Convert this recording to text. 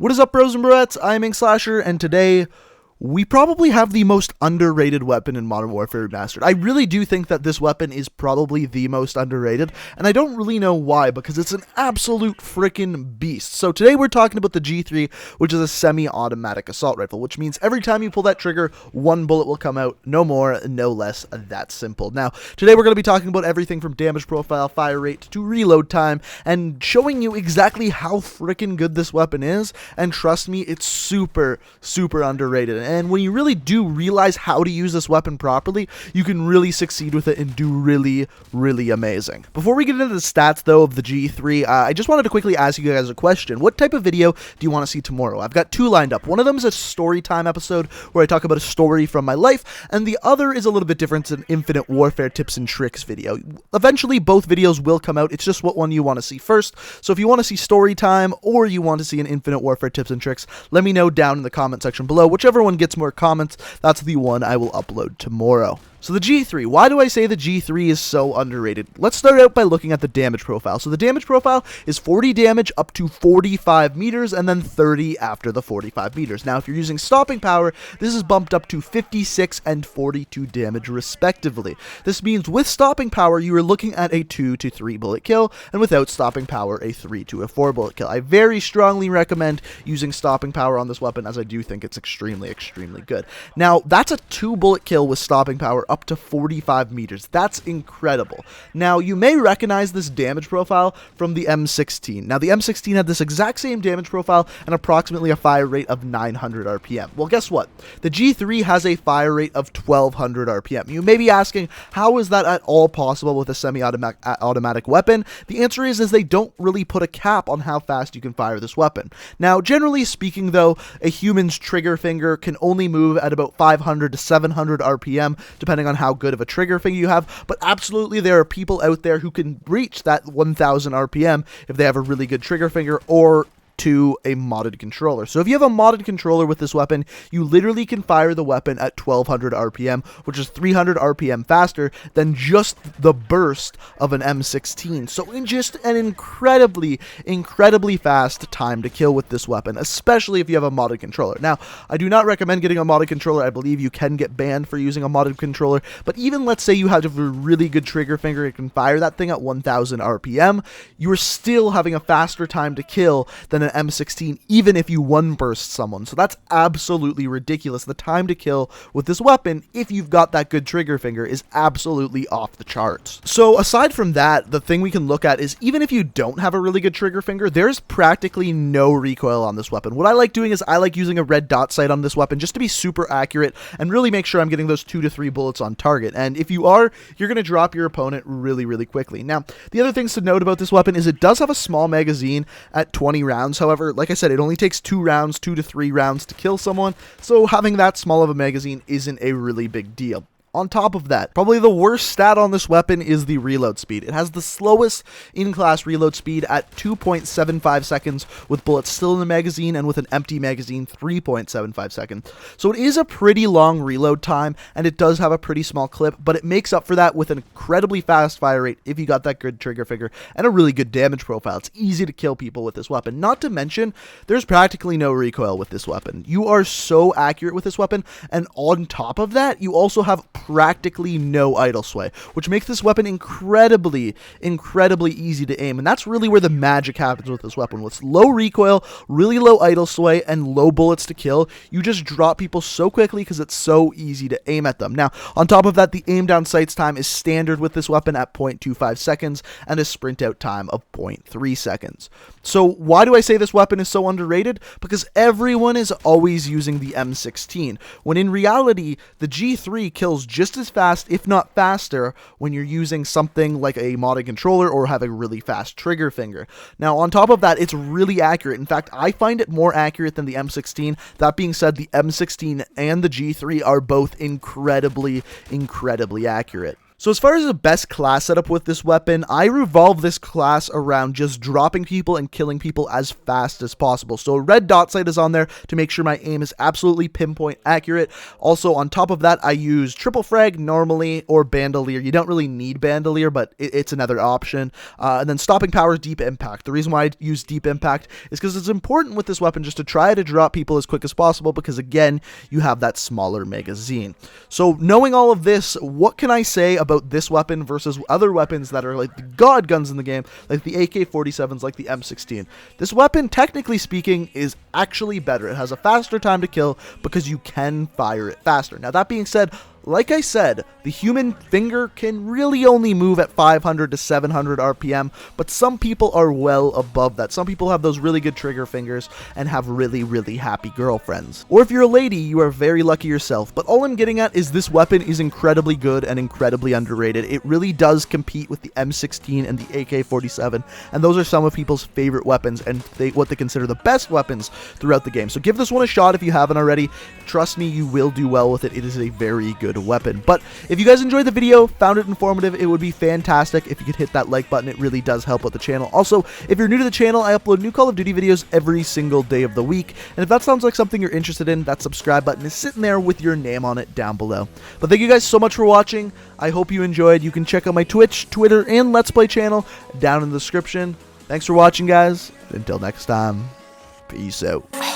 What is up, bros and broettes? I'm Inkslasher, and today we probably have the most underrated weapon in Modern Warfare Remastered. I really do think that this weapon is probably the most underrated, and I don't really know why, because it's an absolute freaking beast. So today we're talking about the G3, which is a semi-automatic assault rifle, which means every time you pull that trigger, one bullet will come out, no more, no less, that simple. Now, today we're going to be talking about everything from damage profile, fire rate, to reload time, and showing you exactly how freaking good this weapon is, and trust me, it's super, super underrated. And when you really do realize how to use this weapon properly, you can really succeed with it and do really, really amazing. Before we get into the stats, though, of the G3, I just wanted to quickly ask you guys a question. What type of video do you want to see tomorrow? I've got two lined up. One of them is a story time episode where I talk about a story from my life, and the other is a little bit different. It's an Infinite Warfare tips and tricks video. Eventually, both videos will come out. It's just what one you want to see first. So if you want to see story time or you want to see an Infinite Warfare tips and tricks, let me know down in the comment section below. Whichever one gets more comments, that's the one I will upload tomorrow. So the G3, why do I say the G3 is so underrated? Let's start out by looking at the damage profile. So the damage profile is 40 damage up to 45 meters and then 30 after the 45 meters. Now if you're using stopping power, this is bumped up to 56 and 42 damage respectively. This means with stopping power, you are looking at a 2 to 3 bullet kill, and without stopping power, a 3 to a 4 bullet kill. I very strongly recommend using stopping power on this weapon, as I do think it's extremely, extremely good. Now that's a 2 bullet kill with stopping power up to 45 meters. That's incredible. Now, you may recognize this damage profile from the M16. Now, the M16 had this exact same damage profile and approximately a fire rate of 900 RPM. Well, guess what? The G3 has a fire rate of 1200 RPM. You may be asking, how is that at all possible with a semi-automatic weapon? The answer is they don't really put a cap on how fast you can fire this weapon. Now, generally speaking, though, a human's trigger finger can only move at about 500 to 700 RPM, depending on how good of a trigger finger you have, but absolutely there are people out there who can reach that 1000 RPM if they have a really good trigger finger or to a modded controller. So if you have a modded controller with this weapon, you literally can fire the weapon at 1200 RPM, which is 300 RPM faster than just the burst of an M16. So in just an incredibly, incredibly fast time to kill with this weapon, especially if you have a modded controller. Now, I do not recommend getting a modded controller. I believe you can get banned for using a modded controller, but even let's say you have a really good trigger finger and can fire that thing at 1000 RPM, you are still having a faster time to kill than an M16, even if you one burst someone. So that's absolutely ridiculous. The time to kill with this weapon, if you've got that good trigger finger, is absolutely off the charts. So aside from that, the thing we can look at is even if you don't have a really good trigger finger, there's practically no recoil on this weapon. What I like doing is I like using a red dot sight on this weapon just to be super accurate and really make sure I'm getting those 2 to 3 bullets on target. And if you are, you're going to drop your opponent really, really quickly. Now, the other things to note about this weapon is it does have a small magazine at 20 rounds. However, like I said, it only takes 2 to 3 rounds to kill someone, so having that small of a magazine isn't a really big deal. On top of that, probably the worst stat on this weapon is the reload speed. It has the slowest in-class reload speed at 2.75 seconds with bullets still in the magazine, and with an empty magazine 3.75 seconds. So it is a pretty long reload time, and it does have a pretty small clip, but it makes up for that with an incredibly fast fire rate if you got that good trigger finger and a really good damage profile. It's easy to kill people with this weapon. Not to mention, there's practically no recoil with this weapon. You are so accurate with this weapon, and on top of that, you also have practically no idle sway, which makes this weapon incredibly, incredibly easy to aim. And that's really where the magic happens with this weapon. With low recoil, really low idle sway, and low bullets to kill, you just drop people so quickly because it's so easy to aim at them. Now, on top of that, the aim down sights time is standard with this weapon at 0.25 seconds and a sprint out time of 0.3 seconds. So why do I say this weapon is so underrated? Because everyone is always using the M16, when in reality, the G3 kills just as fast, if not faster, when you're using something like a modded controller or have a really fast trigger finger. Now, on top of that, it's really accurate. In fact, I find it more accurate than the M16. That being said, the M16 and the G3 are both incredibly, incredibly accurate. So as far as the best class setup with this weapon, I revolve this class around just dropping people and killing people as fast as possible. So a red dot sight is on there to make sure my aim is absolutely pinpoint accurate. Also on top of that, I use triple frag normally or bandolier. You don't really need bandolier, but it's another option. And then stopping power is deep impact. The reason why I use deep impact is because it's important with this weapon just to try to drop people as quick as possible, because again, you have that smaller magazine. So knowing all of this, what can I say about this weapon versus other weapons that are like the god guns in the game, like the AK-47s, like the M16? This weapon, technically speaking, is actually better. It has a faster time to kill because you can fire it faster. Now, that being said, like I said, the human finger can really only move at 500 to 700 RPM, but some people are well above that. Some people have those really good trigger fingers and have really, really happy girlfriends. Or if you're a lady, you are very lucky yourself. But all I'm getting at is this weapon is incredibly good and incredibly underrated. It really does compete with the M16 and the AK-47, and those are some of people's favorite weapons and what they consider the best weapons throughout the game. So give this one a shot if you haven't already. Trust me, you will do well with it. It is a very good weapon. But if you guys enjoyed the video, found it informative, it would be fantastic if you could hit that like button. It really does help with the channel. Also, if you're new to the channel, I upload new Call of Duty videos every single day of the week, and if that sounds like something you're interested in, that subscribe button is sitting there with your name on it down below. But thank you guys so much for watching. I hope you enjoyed. You can check out my Twitch, Twitter, and Let's Play channel down in the description. Thanks for watching, guys. Until next time, peace out.